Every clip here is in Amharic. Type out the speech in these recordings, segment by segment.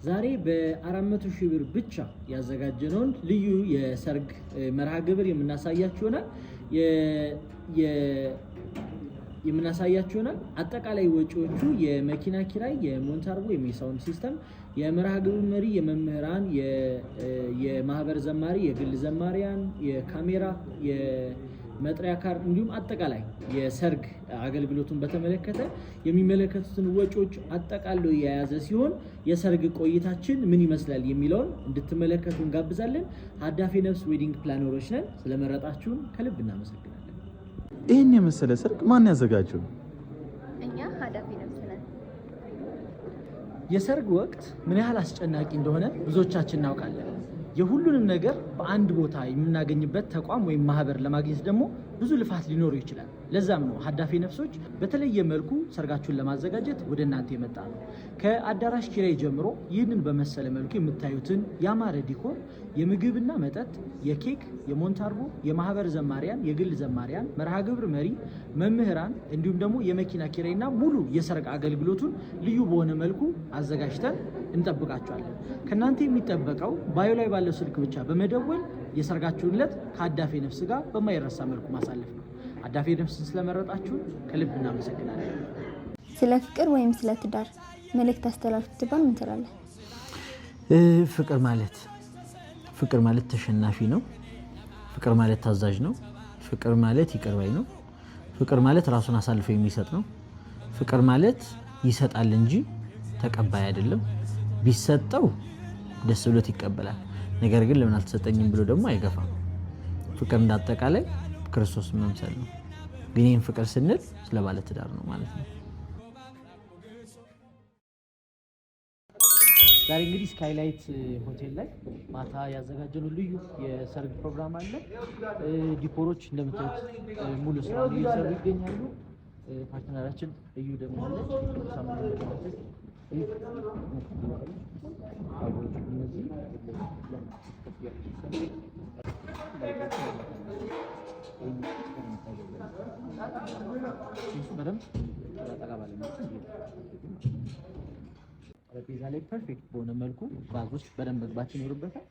ዛሬ በ400,000 ብር ብቻ ያዘጋጀነውን ልዩ የሰርግ መርሃ ግብር የምናሳያችሁናል። አጠቃላይ ወጪዎቹ የመኪና ኪራይ፣ የሞንታርቦ የሳውንድ ሲስተም፣ የመርሃ ግብር መሪ፣ የመምህራን፣ የማህበር ዘማሪ፣ የግል ዘማሪያን፣ የካሜራ፣ የመጥሪያ ካርድ እንዲሁም አጠቃላይ የሰርግ አገልግሎቱን በተመለከተ የሚመለከቱትን ወጪዎች አጠቃሎ የያዘ ሲሆን የሰርግ ቆይታችን ምን ይመስላል የሚለውን እንድትመለከቱ እንጋብዛለን። ሀዳፊ ነፍስ ዌዲንግ ፕላነሮች ነን። ስለመረጣችሁን ከልብ እናመሰግናለን። ይህን የመሰለ ሰርግ ማን ያዘጋጀው? እኛ ሀዳፊ ነፍስ ነን። የሰርግ ወቅት ምን ያህል አስጨናቂ እንደሆነ ብዙዎቻችን እናውቃለን። የሁሉንም ነገር በአንድ ቦታ የምናገኝበት ተቋም ወይም ማህበር ለማግኘት ደግሞ ብዙ ልፋት ሊኖር ይችላል። ለዛም ነው ሀዳፊ ነፍሶች በተለየ መልኩ ሰርጋችሁን ለማዘጋጀት ወደ እናንተ የመጣ ነው። ከአዳራሽ ኪራይ ጀምሮ ይህንን በመሰለ መልኩ የምታዩትን ያማረ ዲኮር፣ የምግብና መጠጥ፣ የኬክ፣ የሞንታርቦ፣ የማህበር ዘማሪያን፣ የግል ዘማሪያን፣ መርሃ ግብር መሪ፣ መምህራን እንዲሁም ደግሞ የመኪና ኪራይና ሙሉ የሰርግ አገልግሎቱን ልዩ በሆነ መልኩ አዘጋጅተን እንጠብቃችኋለን። ከእናንተ የሚጠበቀው ባዮ ላይ ባለው ስልክ ብቻ በመደወል የሰርጋችሁን ዕለት ከሀዳፊ ነፍስ ጋር በማይረሳ መልኩ ማሳለፍ ነው። ሀዳፊ ነፍስን ስለመረጣችሁ ከልብ እናመሰግናለን። ስለ ፍቅር ወይም ስለ ትዳር መልእክት አስተላልፍ ትባል ምን ትላለህ? ፍቅር ማለት ተሸናፊ ነው። ፍቅር ማለት ታዛዥ ነው። ፍቅር ማለት ይቅር ባይ ነው። ፍቅር ማለት ራሱን አሳልፎ የሚሰጥ ነው። ፍቅር ማለት ይሰጣል እንጂ ተቀባይ አይደለም። ቢሰጠው ደስ ብሎት ይቀበላል። ነገር ግን ለምን አልተሰጠኝም ብሎ ደግሞ አይገፋም። ፍቅር እንዳጠቃላይ ክርስቶስ መምሰል ነው። ግን ይህን ፍቅር ስንል ስለ ባለ ትዳር ነው ማለት ነው። ዛሬ እንግዲህ ስካይላይት ሆቴል ላይ ማታ ያዘጋጀነው ልዩ የሰርግ ፕሮግራም አለ። ዲኮሮች እንደምታዩት ሙሉ ስራውን እየሰሩ ይገኛሉ። ፓርትነራችን እዩ ደግሞ አለች። ጠረጴዛ ላይ ፐርፌክት በሆነ መልኩ ባዝ ውስጥ በደንብ መግባት ይኖርበታል።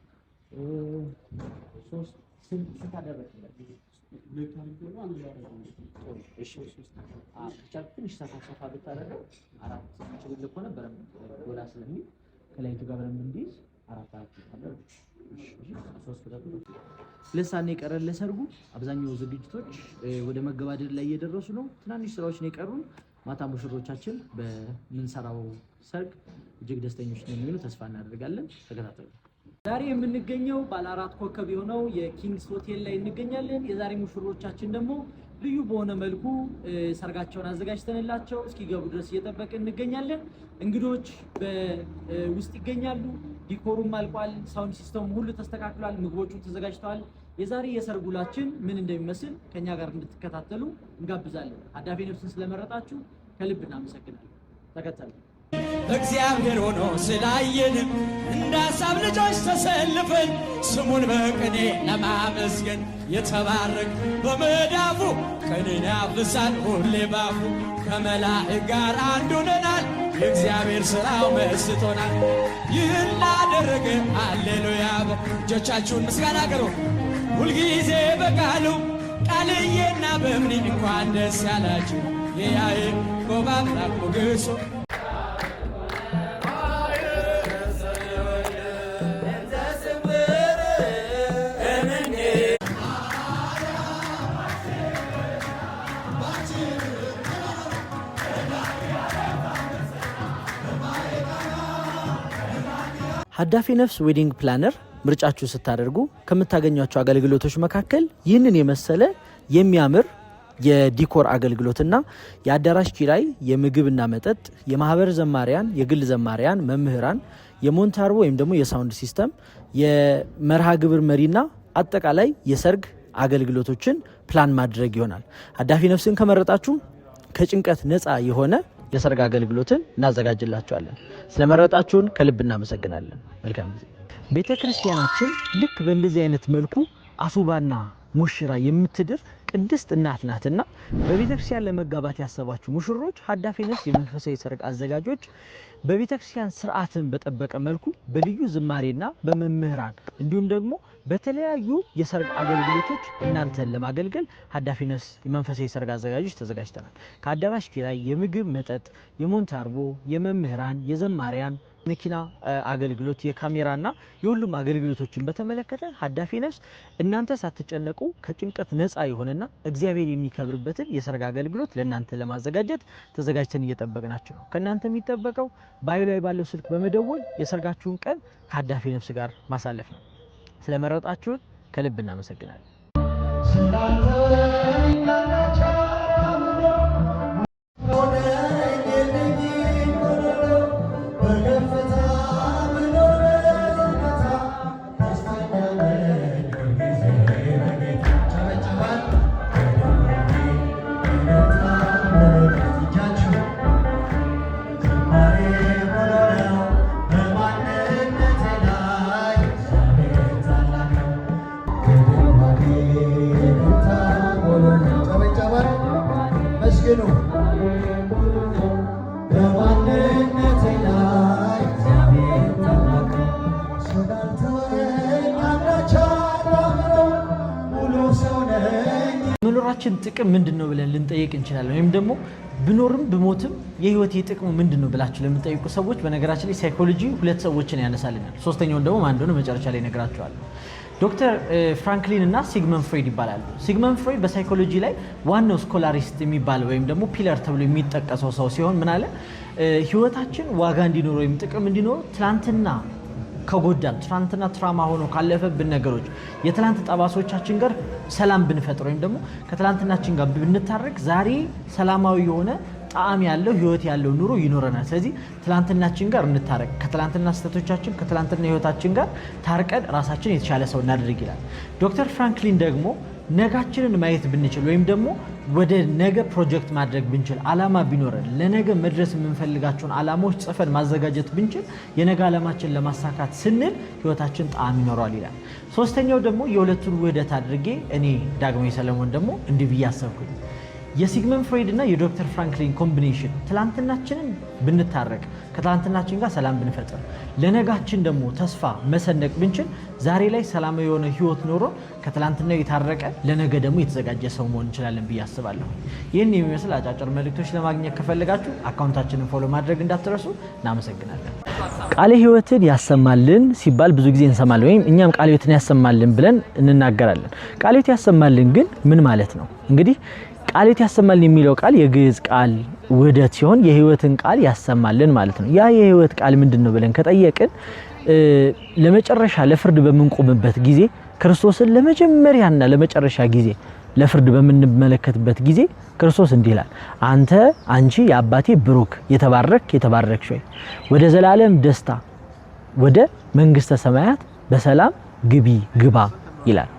ስንት አደረግን? ትንሽ ሰፋ ብታደርገው 4 ችግር ከሆነ በደንብ ጎላ ስለሚል ከላይቱ ጋር በደንብ እንዲይዝ 4 አደረግ። ለሳኔ የቀረን ለሰርጉ አብዛኛው ዝግጅቶች ወደ መገባደድ ላይ እየደረሱ ነው። ትናንሽ ስራዎች ነው የቀሩን። ማታ ሙሽሮቻችን በምንሰራው ሰርግ እጅግ ደስተኞች ነው የሚሆኑ ተስፋ እናደርጋለን። ተከታተሉ። ዛሬ የምንገኘው ባለ 4 ኮከብ የሆነው የኪንግስ ሆቴል ላይ እንገኛለን። የዛሬ ሙሽሮቻችን ደግሞ ልዩ በሆነ መልኩ ሰርጋቸውን አዘጋጅተንላቸው እስኪገቡ ድረስ እየጠበቅን እንገኛለን። እንግዶች በውስጥ ይገኛሉ። ዲኮሩም አልቋል። ሳውንድ ሲስተሙ ሁሉ ተስተካክሏል። ምግቦቹ ተዘጋጅተዋል። የዛሬ የሰርግ ውላችን ምን እንደሚመስል ከኛ ጋር እንድትከታተሉ እንጋብዛለን። ሀዳፊ ነፍስን ስለመረጣችሁ ከልብ እናመሰግናለን። ተከተሉ። እግዚአብሔር ሆኖ ስላየን እንደ ሐሳብ ልጆች ተሰልፈን ስሙን በቅኔ ለማመስገን የተባረክ በመዳፉ ቅኔን ያፍሳል ሁሌ ባፉ ከመላእክት ጋር አንድ ሆነናል። የእግዚአብሔር ሥራው መስጦናል። ይህን ላደረገ ሃሌሉያ። እጆቻችሁን ምስጋና አቅርቡ። ሁልጊዜ በቃሉ ቃልዬና በእምኔ እንኳን ደስ ያላችሁ የያዕቆብ አምላክ ሞገሱ ሀዳፊ ነፍስ ዌዲንግ ፕላነር ምርጫችሁ ስታደርጉ ከምታገኟቸው አገልግሎቶች መካከል ይህንን የመሰለ የሚያምር የዲኮር አገልግሎትና የአዳራሽ ኪራይ፣ የምግብና መጠጥ፣ የማህበር ዘማሪያን፣ የግል ዘማሪያን፣ መምህራን፣ የሞንታርቦ ወይም ደግሞ የሳውንድ ሲስተም፣ የመርሃ ግብር መሪና አጠቃላይ የሰርግ አገልግሎቶችን ፕላን ማድረግ ይሆናል። ሀዳፊ ነፍስን ከመረጣችሁ ከጭንቀት ነፃ የሆነ የሰርግ አገልግሎትን እናዘጋጅላችኋለን። ስለመረጣችሁን ከልብ እናመሰግናለን። መልካም ጊዜ። ቤተክርስቲያናችን ልክ በእንደዚህ አይነት መልኩ አሱባና ሙሽራ የምትድር ቅድስት እናት ናትና በቤተክርስቲያን ለመጋባት ያሰባችሁ ሙሽሮች ሀዳፊ ነፍስ የመንፈሳዊ ሰርግ አዘጋጆች በቤተክርስቲያን ስርዓትን በጠበቀ መልኩ በልዩ ዝማሬና በመምህራን እንዲሁም ደግሞ በተለያዩ የሰርግ አገልግሎቶች እናንተን ለማገልገል ሀዳፊ ነፍስ የመንፈሳዊ ሰርግ አዘጋጆች ተዘጋጅተናል። ከአዳራሽ ኪራይ፣ የምግብ መጠጥ፣ የሞንታርቦ፣ የመምህራን፣ የዘማሪያን መኪና አገልግሎት፣ የካሜራና የሁሉም አገልግሎቶችን በተመለከተ ሀዳፊ ነፍስ እናንተ ሳትጨነቁ ከጭንቀት ነፃ የሆነና እግዚአብሔር የሚከብርበትን የሰርግ አገልግሎት ለእናንተ ለማዘጋጀት ተዘጋጅተን እየጠበቅናችሁ ነው። ከእናንተ የሚጠበቀው ባዩ ላይ ባለው ስልክ በመደወል የሰርጋችሁን ቀን ከሀዳፊ ነፍስ ጋር ማሳለፍ ነው። ስለመረጣችሁን ከልብ እናመሰግናለን። መኖራችን ጥቅም ምንድነው ብለን ልንጠይቅ እንችላለን። ወይም ደግሞ ብኖርም ብሞትም የህይወቴ ጥቅሙ ምንድነው ብላችሁ ለምትጠይቁ ሰዎች በነገራችን ላይ ሳይኮሎጂ ሁለት ሰዎችን ያነሳልናል። ሶስተኛውን ደግሞ ማን እንደሆነ መጨረሻ ላይ እነግራችኋለሁ። ዶክተር ፍራንክሊን እና ሲግመንድ ፍሮይድ ይባላሉ። ሲግመንድ ፍሮይድ በሳይኮሎጂ ላይ ዋናው ስኮላሪስት የሚባለው ወይም ደግሞ ፒለር ተብሎ የሚጠቀሰው ሰው ሲሆን ምን አለ? ህይወታችን ዋጋ እንዲኖረው ወይም ጥቅም እንዲኖረው ትላንትና ከጎዳን ትላንትና ትራማ ሆኖ ካለፈብን ነገሮች የትላንት ጠባሶቻችን ጋር ሰላም ብንፈጥር ወይም ደግሞ ከትላንትናችን ጋር ብንታረቅ ዛሬ ሰላማዊ የሆነ ጣዕም ያለው ህይወት ያለው ኑሮ ይኖረናል። ስለዚህ ትላንትናችን ጋር እንታረቅ፣ ከትላንትና ስህተቶቻችን ከትላንትና ህይወታችን ጋር ታርቀን ራሳችን የተሻለ ሰው እናድርግ ይላል። ዶክተር ፍራንክሊን ደግሞ ነጋችንን ማየት ብንችል ወይም ደግሞ ወደ ነገ ፕሮጀክት ማድረግ ብንችል አላማ ቢኖረን ለነገ መድረስ የምንፈልጋቸውን አላማዎች ጽፈን ማዘጋጀት ብንችል የነገ አላማችን ለማሳካት ስንል ህይወታችን ጣዕም ይኖረዋል ይላል። ሶስተኛው ደግሞ የሁለቱን ውህደት አድርጌ እኔ ዳግማዊ ሰለሞን ደግሞ እንዲህ ብዬ አሰብኩኝ። የሲግመንድ ፍሮይድ እና የዶክተር ፍራንክሊን ኮምቢኔሽን ትላንትናችንን ብንታረቅ ከትላንትናችን ጋር ሰላም ብንፈጥር ለነጋችን ደግሞ ተስፋ መሰነቅ ብንችል ዛሬ ላይ ሰላማዊ የሆነ ህይወት ኖሮ ከትላንትና የታረቀ ለነገ ደግሞ የተዘጋጀ ሰው መሆን እንችላለን ብዬ አስባለሁ። ይህን የሚመስል አጫጭር መልእክቶች ለማግኘት ከፈለጋችሁ አካውንታችንን ፎሎ ማድረግ እንዳትረሱ። እናመሰግናለን። ቃለ ህይወትን ያሰማልን ሲባል ብዙ ጊዜ እንሰማለን፣ ወይም እኛም ቃለ ህይወትን ያሰማልን ብለን እንናገራለን። ቃለ ህይወት ያሰማልን ግን ምን ማለት ነው? እንግዲህ ቃል ያሰማልን የሚለው ቃል የግዕዝ ቃል ውህደት ሲሆን የህይወትን ቃል ያሰማልን ማለት ነው። ያ የህይወት ቃል ምንድነው ብለን ከጠየቅን ለመጨረሻ ለፍርድ በምንቆምበት ጊዜ ክርስቶስን ለመጀመሪያና ለመጨረሻ ጊዜ ለፍርድ በምንመለከትበት ጊዜ ክርስቶስ እንዲህ ይላል፣ አንቺ የአባቴ ብሩክ የተባረክሽ ሆይ ወደ ዘላለም ደስታ ወደ መንግስተ ሰማያት በሰላም ግባ ይላል።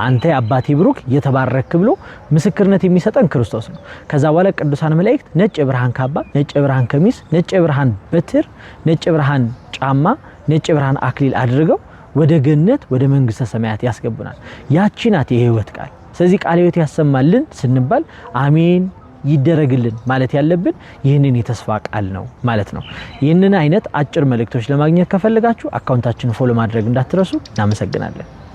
አንተ የአባቴ ብሩክ የተባረክ ብሎ ምስክርነት የሚሰጠን ክርስቶስ ነው። ከዛ በኋላ ቅዱሳን መላእክት ነጭ የብርሃን ካባ፣ ነጭ የብርሃን ቀሚስ፣ ነጭ የብርሃን በትር፣ ነጭ የብርሃን ጫማ፣ ነጭ የብርሃን አክሊል አድርገው ወደ ገነት ወደ መንግስተ ሰማያት ያስገቡናል። ያቺ ናት የህይወት ቃል። ስለዚህ ቃለ ህይወት ያሰማልን ስንባል አሜን ይደረግልን ማለት ያለብን ይህንን የተስፋ ቃል ነው ማለት ነው። ይህንን አይነት አጭር መልእክቶች ለማግኘት ከፈለጋችሁ አካውንታችንን ፎሎ ማድረግ እንዳትረሱ። እናመሰግናለን።